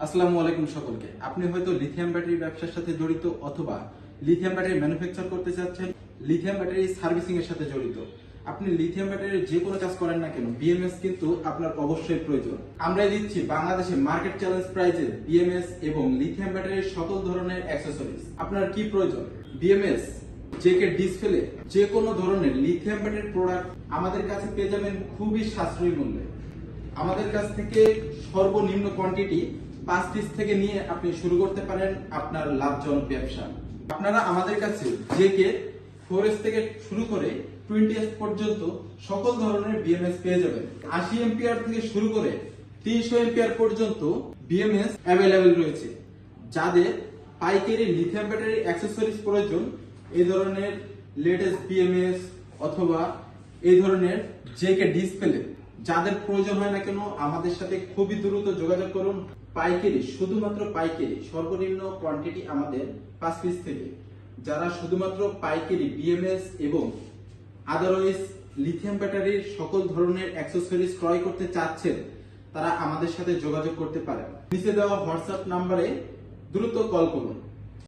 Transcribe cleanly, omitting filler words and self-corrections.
আসসালামু আলাইকুম সকলকে। আপনি হয়তো লিথিয়াম ব্যাটারি ব্যবসার সাথে জড়িত অথবা লিথিয়াম ব্যাটারি ম্যানুফ্যাকচার করতে চাচ্ছেন, লিথিয়াম ব্যাটারি সার্ভিসিং এর সাথে জড়িত। আপনি লিথিয়াম ব্যাটারির যে কোনো কাজ করেন না কেন, বিএমএস কিন্তু আপনার অবশ্যই প্রয়োজন। আমরা দিচ্ছি বাংলাদেশে মার্কেট চ্যালেঞ্জ প্রাইজে বিএমএস এবং লিথিয়াম ব্যাটারির সকল ধরনের অ্যাক্সেসরিজ। আপনার কি প্রয়োজন? বিএমএস, জেকে ডিসপ্লে, যে কোনো ধরনের লিথিয়াম ব্যাটারি প্রোডাক্ট আমাদের কাছে পেয়ে যাবেন খুবই সাশ্রয়ী মূল্যে। আমাদের কাছ থেকে সর্বনিম্ন কোয়ান্টিটি 5 পিস থেকে নিয়ে আপনি শুরু করতে পারেন আপনার লাভজনক ব্যবসা। আপনারা আমাদের কাছে জেকে 4S থেকে শুরু করে 20S পর্যন্ত সকল ধরনের বিএমএস পেয়ে যাবেন। 80 এম্পিয়ার থেকে শুরু করে 300 এম্পিয়ার পর্যন্ত বিএমএস অ্যাভেলেবেল রয়েছে। যাদের পাইকারি লিথিয়াম ব্যাটারি অ্যাক্সেসরিজ প্রয়োজন, এই ধরনের লেটেস্ট বিএমএস অথবা এই ধরনের জেকে ডিসপ্লে যাদের প্রয়োজন হয় না কেন, আমাদের সাথে খুবই দ্রুত যোগাযোগ করুন। পাইকারি, শুধুমাত্র পাইকারি, সর্বনিম্ন কোয়ান্টিটি আমাদের 5 পিস থেকে। যারা শুধুমাত্র পাইকারি বিএমএস এবং আদারওয়াইজ লিথিয়াম ব্যাটারির সকল ধরনের অ্যাক্সেসরিজ ক্রয় করতে চাচ্ছেন, তারা আমাদের সাথে যোগাযোগ করতে পারেন। নিচে দেওয়া হোয়াটসঅ্যাপ নাম্বারে দ্রুত কল করুন।